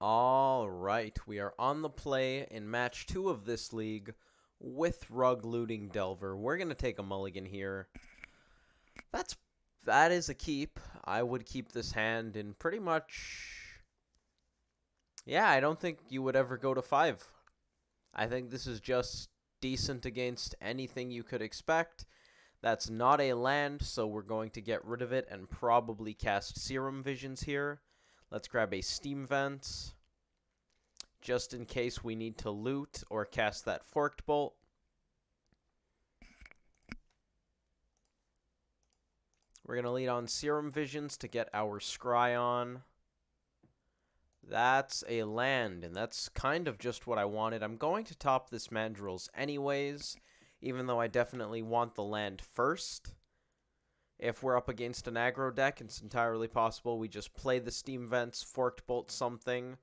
All right, we are on the play in match 2 of this league with Rug Looting Delver. We're going to take a mulligan here. That is a keep. I would keep this hand in pretty much... Yeah, I don't think you would ever go to 5. I think this is just decent against anything you could expect. That's not a land, so we're going to get rid of it and probably cast Serum Visions here. Let's grab a Steam Vent, just in case we need to loot or cast that Forked Bolt. We're going to lead on Serum Visions to get our Scry on. That's a land, and that's kind of just what I wanted. I'm going to top this Mandrills anyways, even though I definitely want the land first. If we're up against an aggro deck, it's entirely possible we just play the Steam Vents, Forked Bolt something,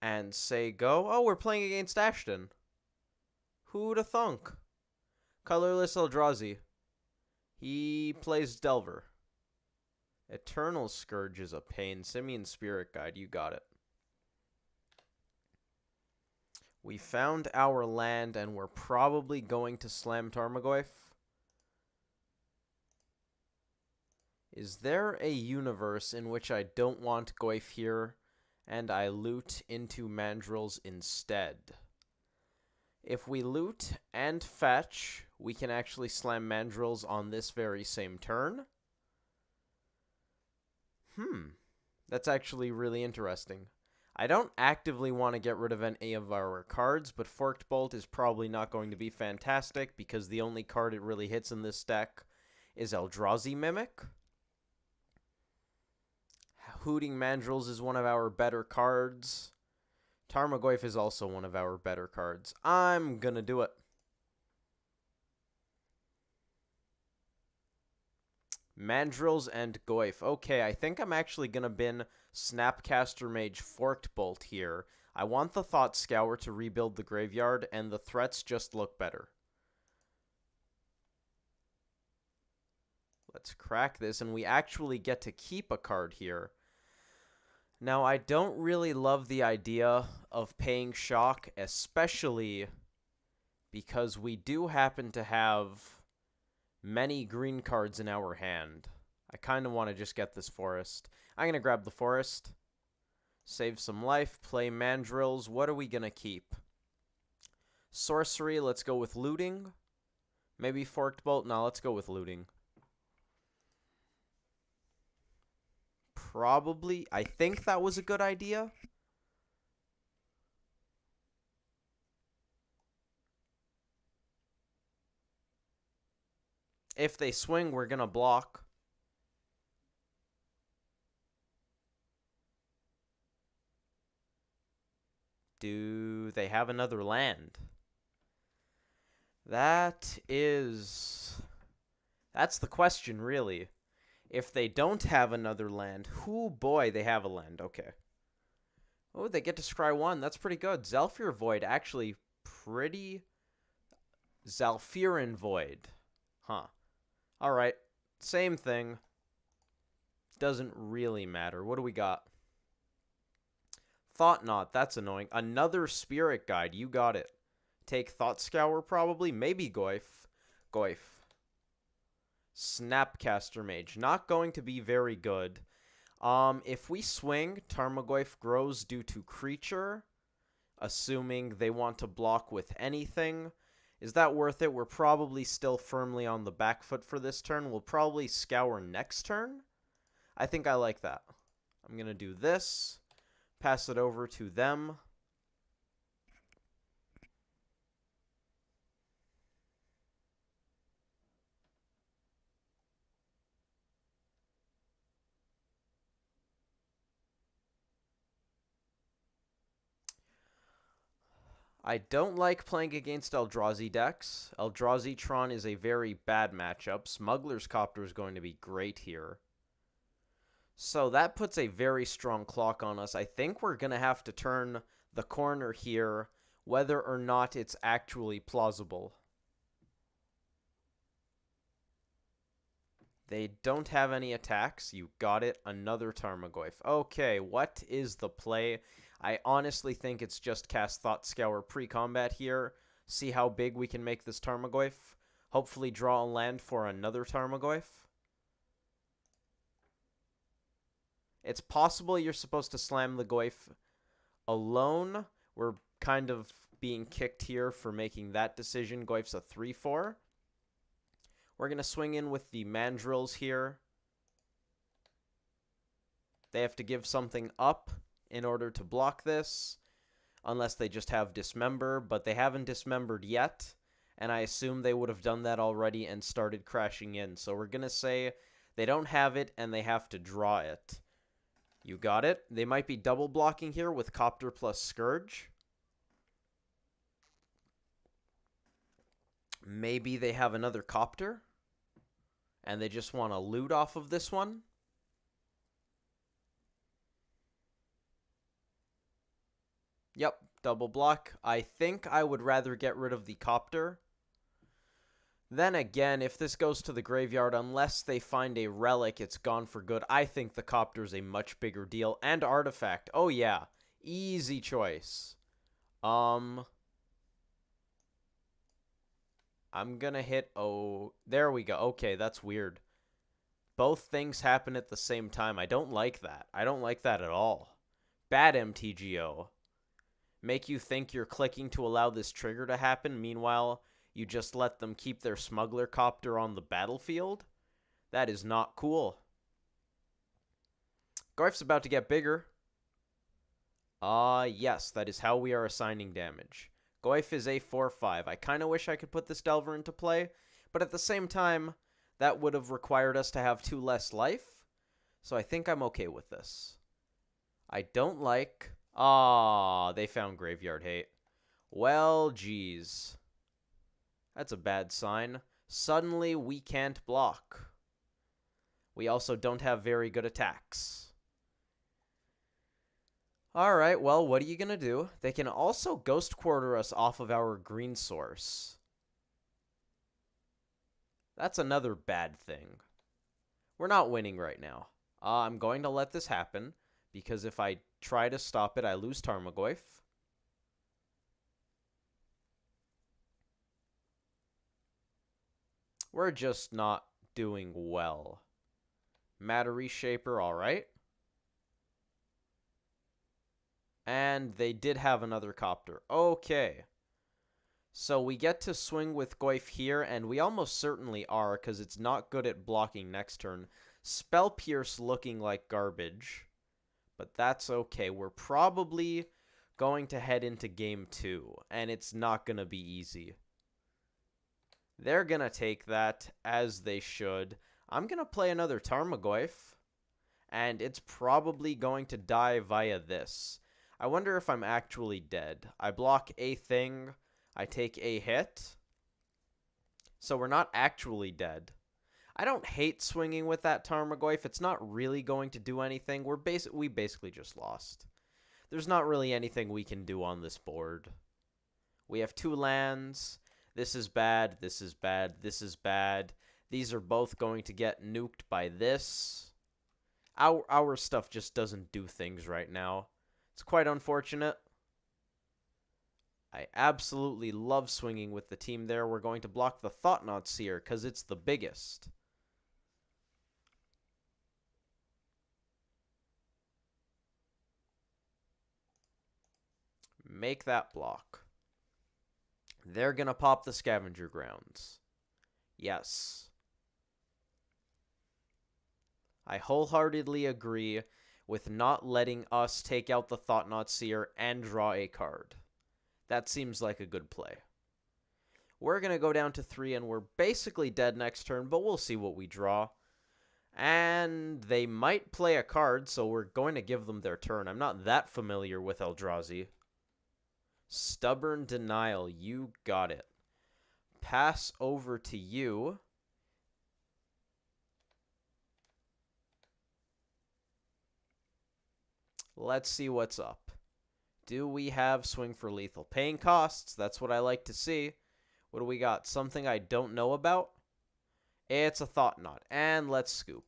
and say go. Oh, we're playing against Ashton. Who'da thunk? Colourless Eldrazi. He plays Delver. Eternal Scourge is a pain. Simian Spirit Guide, you got it. We found our land, and we're probably going to slam Tarmogoyf. Is there a universe in which I don't want Goyf here, and I loot into Mandrills instead? If we loot and fetch, we can actually slam Mandrills on this very same turn. That's actually really interesting. I don't actively want to get rid of any of our cards, but Forked Bolt is probably not going to be fantastic because the only card it really hits in this deck is Eldrazi Mimic. Hooting Mandrills is one of our better cards. Tarmogoyf is also one of our better cards. I'm gonna do it. Mandrills and Goyf. Okay, I think I'm actually gonna bin Snapcaster Mage Forked Bolt here. I want the Thought Scour to rebuild the graveyard, and the threats just look better. Let's crack this, and we actually get to keep a card here. Now, I don't really love the idea of paying Shock, especially because we do happen to have many green cards in our hand. I kind of want to just get this forest. I'm going to grab the forest, save some life, play Mandrills. What are we going to keep? Sorcery, let's go with looting. Maybe Forked Bolt? No, let's go with looting. Probably. I think that was a good idea. If they swing, we're going to block. Do they have another land? That's the question, really. If they don't have another land, boy, they have a land. Okay. Oh, they get to scry 1. That's pretty good. Zhalfir Void, actually pretty... Zhalfirin Void. Huh. Alright. Same thing. Doesn't really matter. What do we got? Thought Knot. That's annoying. Another Spirit Guide. You got it. Take Thought Scour, probably. Maybe Goyf. Goyf. Snapcaster Mage. Not going to be very good. If we swing, Tarmogoyf grows due to creature, assuming they want to block with anything. Is that worth it? We're probably still firmly on the back foot for this turn. We'll probably scour next turn. I think I like that. I'm going to do this. Pass it over to them. I don't like playing against Eldrazi decks. Eldrazi-tron is a very bad matchup. Smuggler's Copter is going to be great here. So that puts a very strong clock on us. I think we're going to have to turn the corner here, whether or not it's actually plausible. They don't have any attacks. You got it. Another Tarmogoyf. Okay, what is the play? I honestly think it's just cast Thought Scour pre-combat here. See how big we can make this Tarmogoyf. Hopefully draw a land for another Tarmogoyf. It's possible you're supposed to slam the Goyf alone. We're kind of being kicked here for making that decision. Goyf's a 3/4. We're going to swing in with the Mandrills here. They have to give something up in order to block this, unless they just have Dismember, but they haven't Dismembered yet, and I assume they would have done that already and started crashing in. So we're going to say they don't have it, and they have to draw it. You got it. They might be double blocking here with Copter plus Scourge. Maybe they have another Copter, and they just want to loot off of this one. Yep, double block. I think I would rather get rid of the Copter. Then again, if this goes to the graveyard, unless they find a relic, it's gone for good. I think the Copter's a much bigger deal. And Artifact. Oh, yeah. Easy choice. I'm gonna hit... Oh, there we go. Okay, that's weird. Both things happen at the same time. I don't like that. I don't like that at all. Bad MTGO. Make you think you're clicking to allow this trigger to happen. Meanwhile, you just let them keep their Smuggler Copter on the battlefield? That is not cool. Goyf's about to get bigger. Yes, that is how we are assigning damage. Goyf is a 4/5. I kind of wish I could put this Delver into play, but at the same time, that would have required us to have 2 less life, so I think I'm okay with this. I don't like... they found Graveyard Hate. Well, geez. That's a bad sign. Suddenly, we can't block. We also don't have very good attacks. Alright, well, what are you going to do? They can also Ghost Quarter us off of our green source. That's another bad thing. We're not winning right now. I'm going to let this happen, because if I try to stop it, I lose Tarmogoyf. We're just not doing well. Matter Reshaper, alright. And they did have another Copter. Okay. So we get to swing with Goyf here, and we almost certainly are, because it's not good at blocking next turn. Spell Pierce looking like garbage, but that's okay. We're probably going to head into game 2, and it's not going to be easy. They're going to take that, as they should. I'm going to play another Tarmogoyf, and it's probably going to die via this. I wonder if I'm actually dead. I block a thing, I take a hit, so we're not actually dead. I don't hate swinging with that Tarmogoyf. It's not really going to do anything. We basically just lost. There's not really anything we can do on this board. We have 2 lands. This is bad, this is bad, this is bad. These are both going to get nuked by this. Our stuff just doesn't do things right now. It's quite unfortunate. I absolutely love swinging with the team there. We're going to block the Thought-Knot Seer because it's the biggest. Make that block. They're going to pop the Scavenger Grounds. Yes. I wholeheartedly agree with not letting us take out the Thought-Knot Seer and draw a card. That seems like a good play. We're going to go down to 3, and we're basically dead next turn, but we'll see what we draw. And they might play a card, so we're going to give them their turn. I'm not that familiar with Eldrazi. Stubborn Denial, you got it. Pass over to you. Let's see what's up. Do we have Swing for Lethal? Paying costs, that's what I like to see. What do we got? Something I don't know about? It's a Thought Knot. And let's scoop.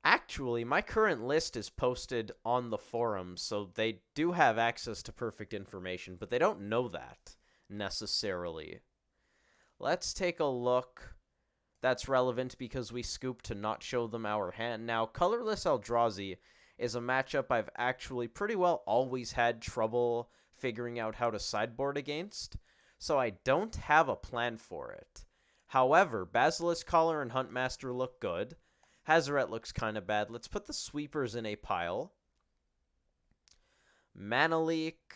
Actually, my current list is posted on the forums, so they do have access to perfect information, but they don't know that necessarily. Let's take a look. That's relevant because we scooped to not show them our hand. Now, Colourless Eldrazi is a matchup I've actually pretty well always had trouble figuring out how to sideboard against, so I don't have a plan for it. However, Basilisk Collar and Huntmaster look good. Hazoret looks kind of bad. Let's put the sweepers in a pile. Mana Leak.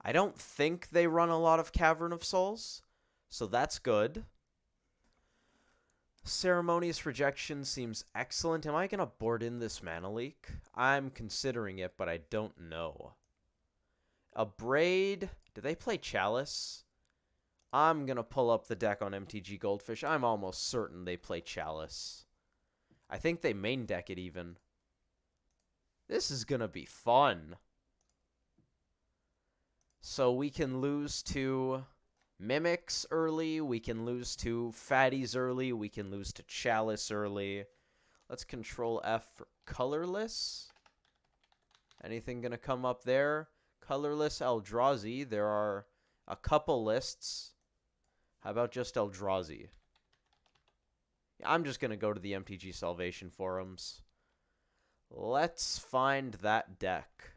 I don't think they run a lot of Cavern of Souls, so that's good. Ceremonious Rejection seems excellent. Am I going to board in this Mana Leak? I'm considering it, but I don't know. Abrade. Do they play Chalice? I'm going to pull up the deck on MTG Goldfish. I'm almost certain they play Chalice. I think they main deck it even. This is going to be fun. So we can lose to Mimics early. We can lose to Fatties early. We can lose to Chalice early. Let's Control F for Colorless. Anything going to come up there? Colourless Eldrazi. There are a couple lists. How about just Eldrazi? I'm just going to go to the MTG Salvation forums. Let's find that deck.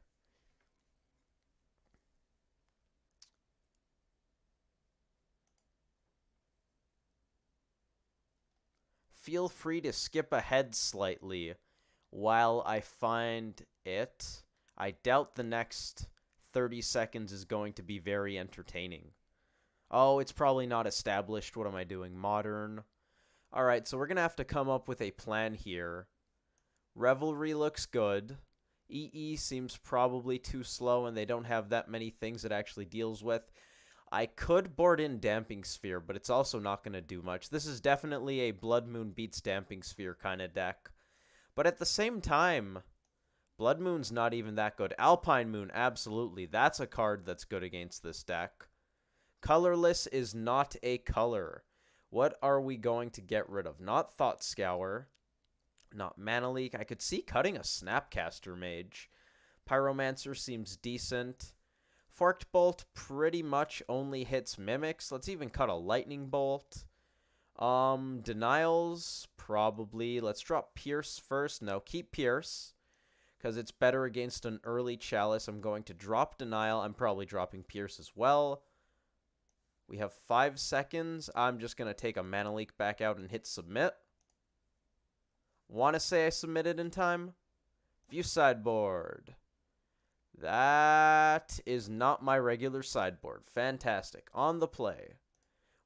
Feel free to skip ahead slightly while I find it. I doubt the next 30 seconds is going to be very entertaining. Oh, it's probably not established. What am I doing? Modern. Alright, so we're going to have to come up with a plan here. Revelry looks good. EE seems probably too slow, and they don't have that many things it actually deals with. I could board in Damping Sphere, but it's also not going to do much. This is definitely a Blood Moon beats Damping Sphere kind of deck. But at the same time, Blood Moon's not even that good. Alpine Moon, absolutely. That's a card that's good against this deck. Colorless is not a color. What are we going to get rid of? Not Thought Scour. Not Mana Leak. I could see cutting a Snapcaster Mage. Pyromancer seems decent. Forked Bolt pretty much only hits Mimics. Let's even cut a Lightning Bolt. Denials, probably. Let's drop Pierce first. No, keep Pierce, because it's better against an early Chalice. I'm going to drop Denial. I'm probably dropping Pierce as well. We have 5 seconds. I'm just going to take a Mana Leak back out and hit Submit. Want to say I submitted in time? View sideboard. That is not my regular sideboard. Fantastic. On the play.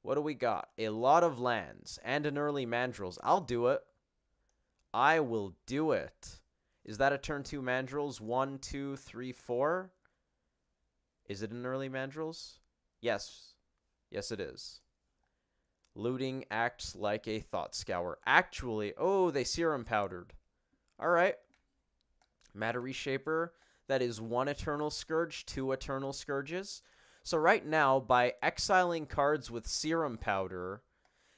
What do we got? A lot of lands and an early Mandrills. I'll do it. I will do it. Is that a turn 2 Mandrills? 1, 2, 3, 4? Is it an early Mandrills? Yes. Yes, it is. Looting acts like a Thought Scour. Actually, oh, they Serum Powdered. All right. Matter Reshaper. That is 1 Eternal Scourge, 2 Eternal Scourges. So right now, by exiling cards with Serum Powder,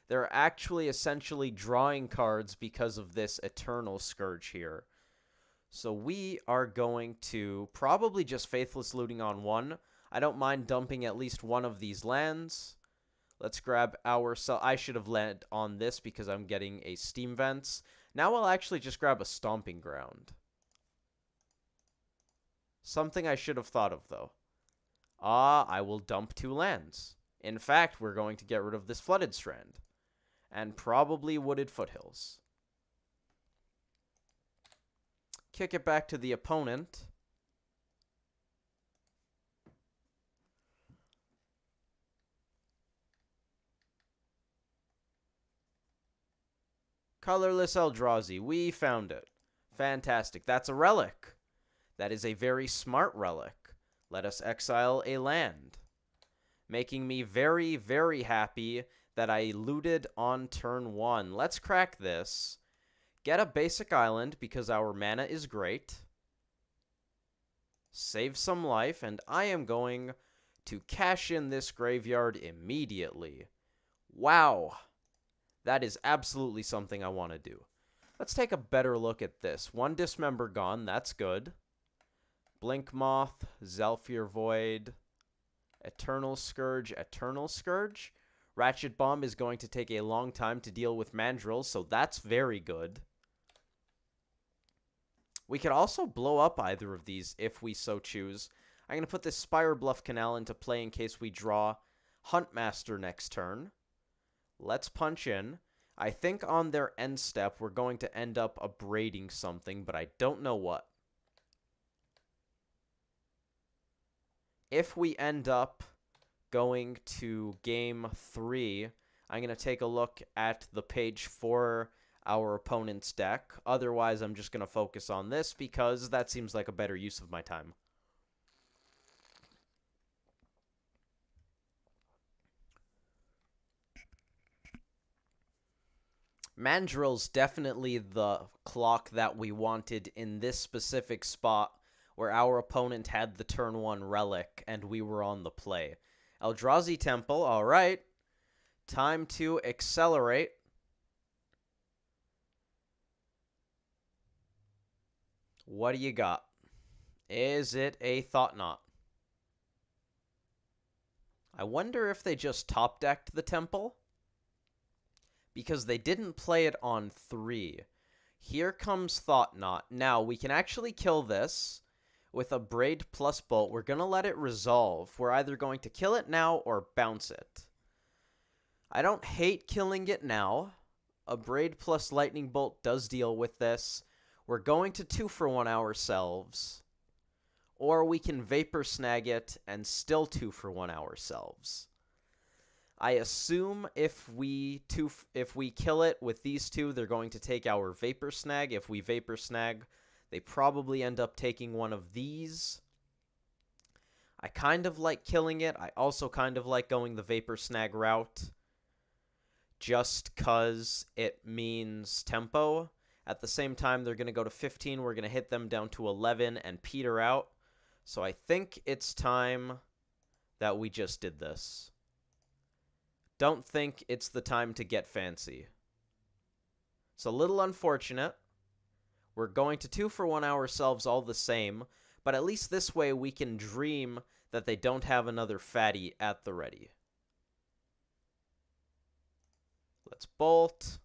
they're actually essentially drawing cards because of this Eternal Scourge here. So we are going to probably just Faithless Looting on 1. I don't mind dumping at least one of these lands. Let's grab our... I should have landed on this because I'm getting a Steam Vents. Now I'll actually just grab a Stomping Ground. Something I should have thought of, though. I will dump 2 lands. In fact, we're going to get rid of this Flooded Strand. And probably Wooded Foothills. Kick it back to the opponent. Colourless Eldrazi. We found it. Fantastic. That's a relic. That is a very smart relic. Let us exile a land. Making me very, very happy that I looted on turn 1. Let's crack this. Get a basic island because our mana is great. Save some life, and I am going to cash in this graveyard immediately. Wow. That is absolutely something I want to do. Let's take a better look at this. One Dismember gone. That's good. Blink Moth, Zhalfir Void, Eternal Scourge, Eternal Scourge. Ratchet Bomb is going to take a long time to deal with Mandrills, so that's very good. We could also blow up either of these if we so choose. I'm going to put this Spire Bluff Canal into play in case we draw Huntmaster next turn. Let's punch in. I think on their end step, we're going to end up abrading something, but I don't know what. If we end up going to game 3, I'm going to take a look at the page for our opponent's deck. Otherwise, I'm just going to focus on this because that seems like a better use of my time. Mandrill's definitely the clock that we wanted in this specific spot where our opponent had the turn 1 relic and we were on the play. Eldrazi Temple, alright. Time to accelerate. What do you got? Is it a Thought Knot? I wonder if they just top-decked the Temple? Because they didn't play it on 3. Here comes Thought Knot. Now, we can actually kill this with a Braid plus Bolt. We're going to let it resolve. We're either going to kill it now or bounce it. I don't hate killing it now. A Braid plus Lightning Bolt does deal with this. We're going to 2-for-1 ourselves. Or we can Vapor Snag it and still 2-for-1 ourselves. I assume if we kill it with these two, they're going to take our Vapor Snag. If we Vapor Snag, they probably end up taking one of these. I kind of like killing it. I also kind of like going the Vapor Snag route. Just because it means tempo. At the same time, they're going to go to 15. We're going to hit them down to 11 and peter out. So I think it's time that we just did this. Don't think it's the time to get fancy. It's a little unfortunate. We're going to 2-for-1 ourselves all the same, but at least this way we can dream that they don't have another fatty at the ready. Let's bolt.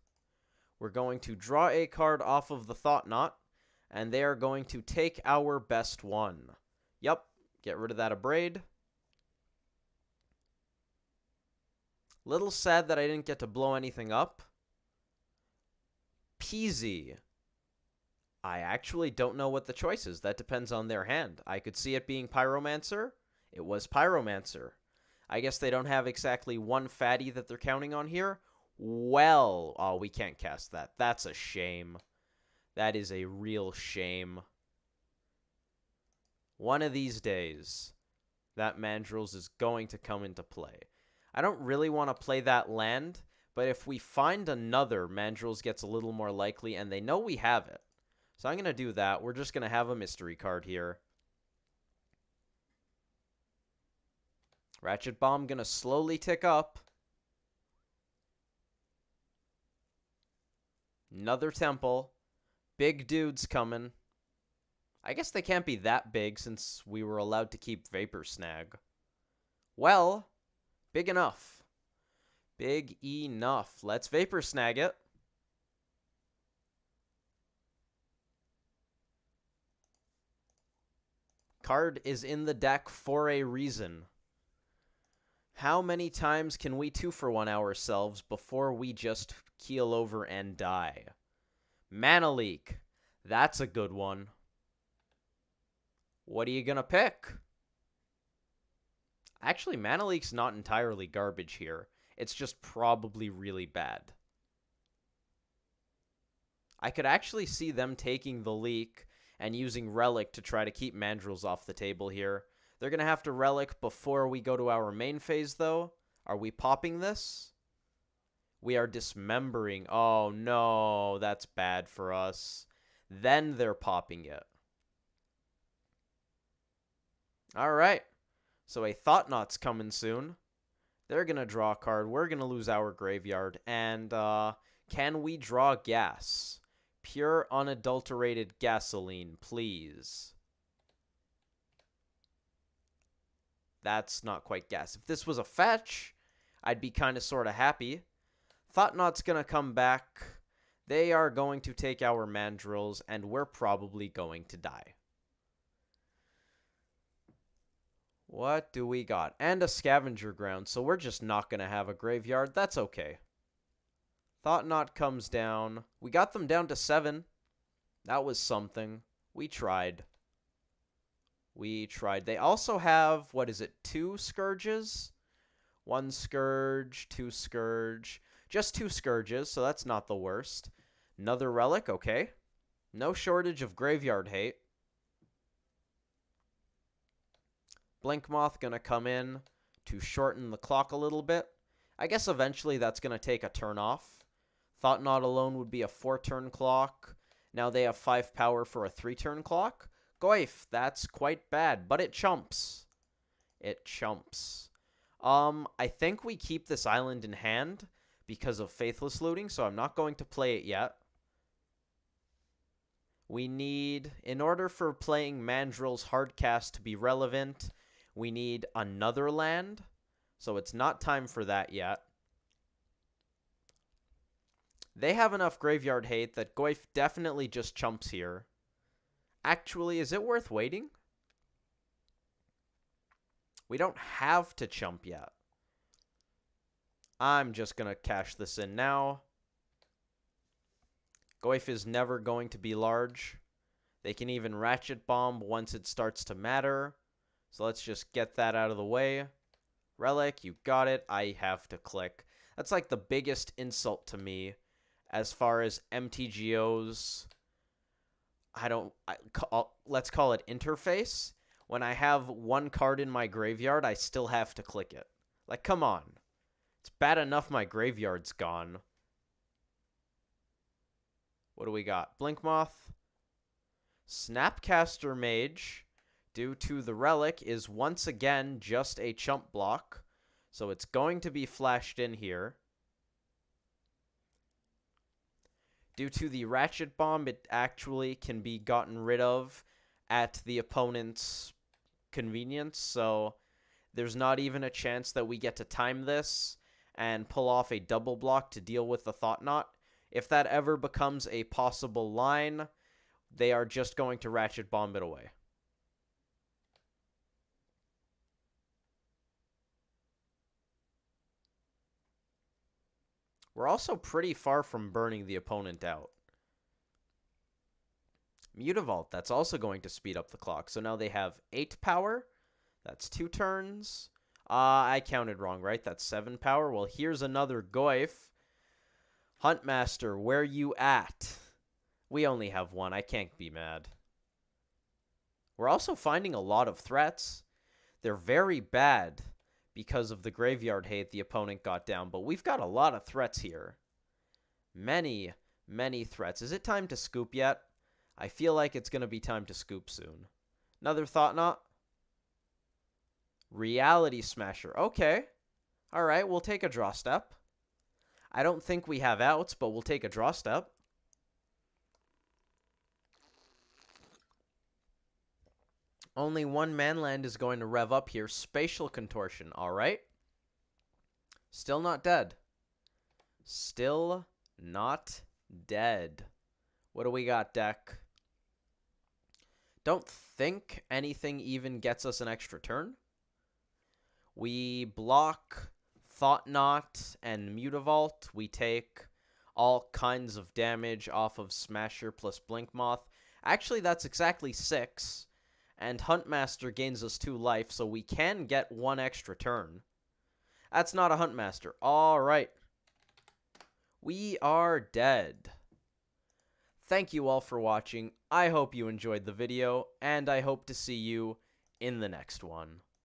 We're going to draw a card off of the Thought Knot, and they are going to take our best one. Yep, get rid of that Abrade. Little sad that I didn't get to blow anything up. Peasy. I actually don't know what the choice is. That depends on their hand. I could see it being Pyromancer. It was Pyromancer. I guess they don't have exactly one fatty that they're counting on here. Well, oh, we can't cast that. That's a shame. That is a real shame. One of these days, that Mandrills is going to come into play. I don't really want to play that land, but if we find another, Mandrills gets a little more likely, and they know we have it. So I'm going to do that. We're just going to have a mystery card here. Ratchet Bomb going to slowly tick up. Another temple. Big dudes coming. I guess they can't be that big since we were allowed to keep Vapor Snag. Well, big enough. Big enough. Let's Vapor Snag it. Card is in the deck for a reason. How many times can we 2-for-1 ourselves before we just keel over and die? Mana Leak. That's a good one. What are you going to pick? Actually, Mana Leak's not entirely garbage here. It's just probably really bad. I could actually see them taking the Leak and using Relic to try to keep Mandrills off the table here. They're going to have to Relic before we go to our main phase, though. Are we popping this? We are dismembering. Oh, no. That's bad for us. Then they're popping it. All right. So a Thought Knot's coming soon. They're going to draw a card. We're going to lose our graveyard. And can we draw gas? Pure, unadulterated gasoline, please. That's not quite gas. If this was a fetch, I'd be kind of sort of happy. Thought-Knot's going to come back. They are going to take our mandrills, and we're probably going to die. What do we got? And a scavenger ground, so we're just not going to have a graveyard. That's okay. Thought-Knot comes down. We got them down to 7. That was something. We tried. We tried. They also have, what is it, 2 Scourges? 1 Scourge, 2 Scourge. Just 2 Scourges, so that's not the worst. Another Relic, okay. No shortage of graveyard hate. Blinkmoth gonna come in to shorten the clock a little bit. I guess eventually that's gonna take a turn off. Thought-Knot alone would be a 4-turn clock. Now they have 5 power for a 3-turn clock. Goyf, that's quite bad, but it chumps. It chumps. I think we keep this island in hand because of Faithless Looting, so I'm not going to play it yet. We need, in order for playing Mandrill's Hardcast to be relevant, we need another land, so it's not time for that yet. They have enough graveyard hate that Goyf definitely just chumps here. Actually, is it worth waiting? We don't have to chump yet. I'm just going to cash this in now. Goyf is never going to be large. They can even Ratchet Bomb once it starts to matter. So let's just get that out of the way. Relic, you got it. I have to click. That's like the biggest insult to me as far as MTGO's, let's call it interface. When I have 1 card in my graveyard, I still have to click it. Like, come on. It's bad enough my graveyard's gone. What do we got? Blinkmoth. Snapcaster Mage, due to the Relic, is once again just a chump block. So it's going to be flashed in here. Due to the Ratchet Bomb, it actually can be gotten rid of at the opponent's convenience. So there's not even a chance that we get to time this and pull off a double block to deal with the Thought-Knot. If that ever becomes a possible line, they are just going to Ratchet Bomb it away. We're also pretty far from burning the opponent out. Mutavault, that's also going to speed up the clock. So now they have 8 power. That's 2 turns. I counted wrong, right? That's 7 power. Well, here's another Goyf. Huntmaster, where you at? We only have 1. I can't be mad. We're also finding a lot of threats. They're very bad because of the graveyard hate the opponent got down, but we've got a lot of threats here. Many, many threats. Is it time to scoop yet? I feel like it's going to be time to scoop soon. Another Thought-Knot. Reality Smasher. Okay. All right, we'll take a draw step. I don't think we have outs, but we'll take a draw step. Only 1 manland is going to rev up here. Spatial Contortion. All right. Still not dead. Still not dead. What do we got, deck? Don't think anything even gets us an extra turn. We block Thought-Knot and Mutavault. We take all kinds of damage off of Smasher plus Blinkmoth. Actually, that's exactly 6. And Huntmaster gains us 2 life, so we can get 1 extra turn. That's not a Huntmaster. All right. We are dead. Thank you all for watching. I hope you enjoyed the video, and I hope to see you in the next one.